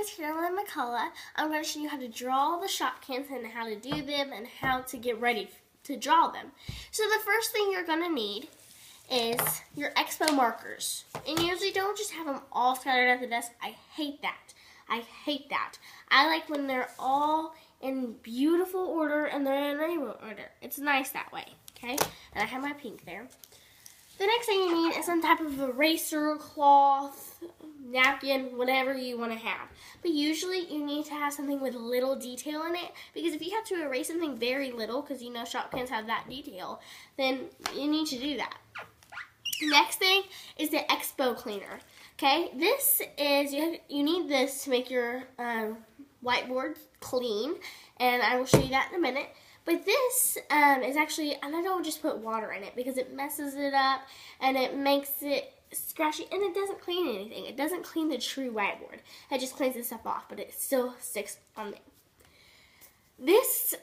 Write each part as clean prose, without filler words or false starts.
is Carolyn McCullough. I'm going to show you how to draw the Shopkins and how to do them and how to get ready to draw them. So the first thing you're going to need is your expo markers. And usually don't just have them all scattered at the desk. I hate that. I hate that. I like when they're all in beautiful order and they're in rainbow order. It's nice that way, okay? And I have my pink there. The next thing you need is some type of eraser, cloth, napkin, whatever you want to have. But usually you need to have something with little detail in it, because if you have to erase something very little, because you know Shopkins have that detail, then you need to do that. Next thing is the expo cleaner. Okay, this is, you need this to make your whiteboard clean, and I will show you that in a minute. But this is actually, and I don't just put water in it because it messes it up and it makes it scratchy, and it doesn't clean anything. It doesn't clean the true whiteboard. It just cleans this stuff off, but it still sticks on there. This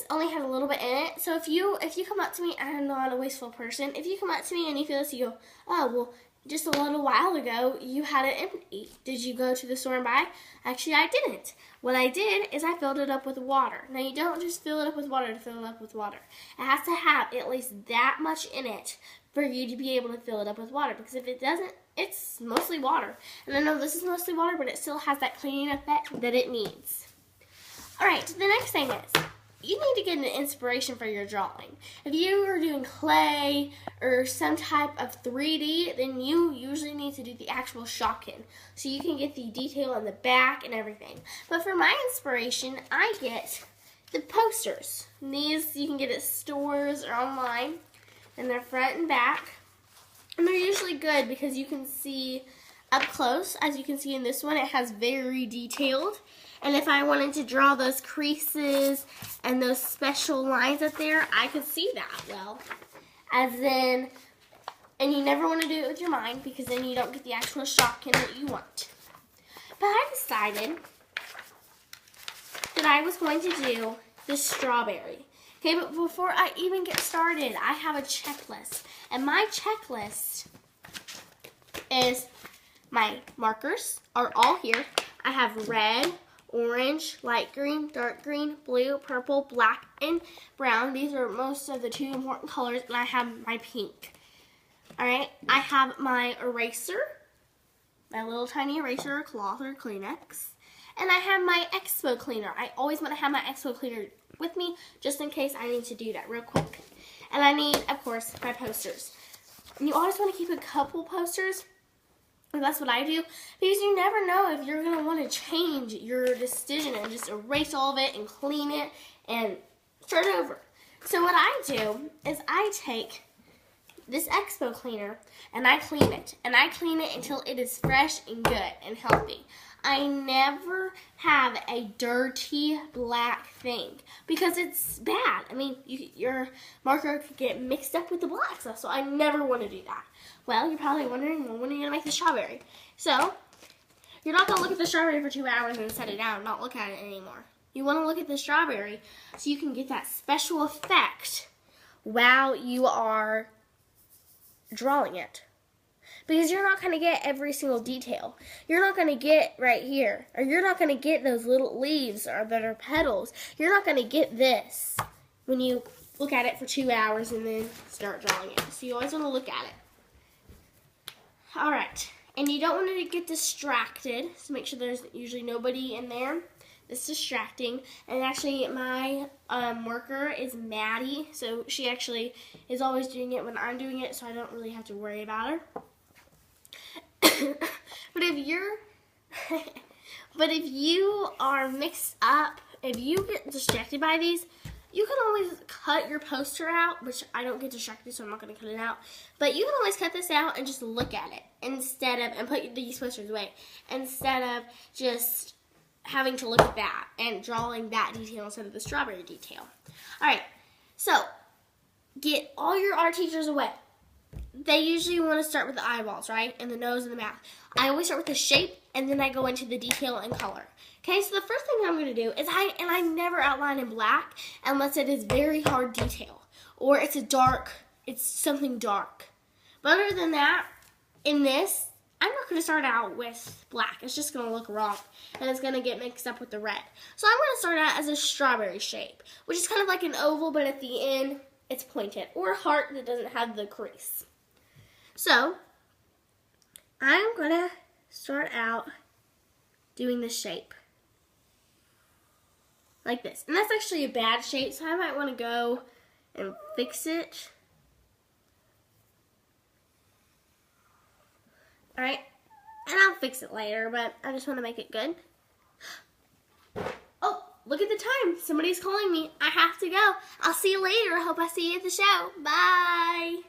only has a little bit in it, so if you come up to me, I'm not a wasteful person. If you come up to me and you feel this, you go, oh, well, just a little while ago, you had it empty. Did you go to the store and buy? Actually, I didn't. What I did is I filled it up with water. Now, you don't just fill it up with water to fill it up with water. It has to have at least that much in it for you to be able to fill it up with water, because if it doesn't, it's mostly water. And I know this is mostly water, but it still has that cleaning effect that it needs. All right, the next thing is, you need to get an inspiration for your drawing. If you are doing clay or some type of 3D, then you usually need to do the actual Shopkin, so you can get the detail on the back and everything. But for my inspiration, I get the posters. And these you can get at stores or online, and they're front and back. And they're usually good because you can see up close. As you can see in this one, it has very detailed. And if I wanted to draw those creases and those special lines up there, I could see that well. And you never want to do it with your mind, because then you don't get the actual Shopkin that you want. But I decided that I was going to do the strawberry. Okay, but before I even get started, I have a checklist. And my checklist is, my markers are all here. I have red, orange, light green, dark green, blue, purple, black, and brown. These are most of the 2 important colors, and I have my pink. Alright, I have my eraser, my little tiny eraser or cloth or Kleenex, and I have my expo cleaner. I always want to have my expo cleaner with me just in case I need to do that real quick. And I need, of course, my posters. And you always want to keep a couple posters. And that's what I do, because you never know if you're going to want to change your decision and just erase all of it and clean it and start over. So what I do is I take this expo cleaner and I clean it. And I clean it until it is fresh and good and healthy. I never have a dirty black thing, because it's bad. I mean, your marker could get mixed up with the black stuff, so I never want to do that. Well, you're probably wondering, well, when are you going to make the strawberry? So, you're not going to look at the strawberry for 2 hours and set it down and not look at it anymore. You want to look at the strawberry so you can get that special effect while you are drawing it. Because you're not going to get every single detail. You're not going to get right here. Or you're not going to get those little leaves or that are petals. You're not going to get this when you look at it for 2 hours and then start drawing it. So you always want to look at it. Alright. And you don't want to get distracted. So make sure there's usually nobody in there that's distracting. And actually my worker is Maddie. So she actually is always doing it when I'm doing it. So I don't really have to worry about her. But if you are mixed up, if you get distracted by these, you can always cut your poster out, which I don't get distracted, so I'm not going to cut it out. But you can always cut this out and just look at it and put these posters away, instead of just having to look at that and drawing that detail instead of the strawberry detail. All right, so get all your art teachers away. They usually want to start with the eyeballs, right? And the nose and the mouth. I always start with the shape, and then I go into the detail and color. Okay, so the first thing I'm going to do is I never outline in black unless it is very hard detail. Or it's something dark. But other than that, in this, I'm not going to start out with black. It's just going to look wrong, and it's going to get mixed up with the red. So I'm going to start out as a strawberry shape, which is kind of like an oval, but at the end, it's pointed, or a heart that doesn't have the crease. So I'm going to start out doing the shape like this. And that's actually a bad shape, so I might want to go and fix it. Alright, and I'll fix it later, but I just want to make it good. Oh, look at the time. Somebody's calling me. I have to go. I'll see you later. I hope I see you at the show. Bye.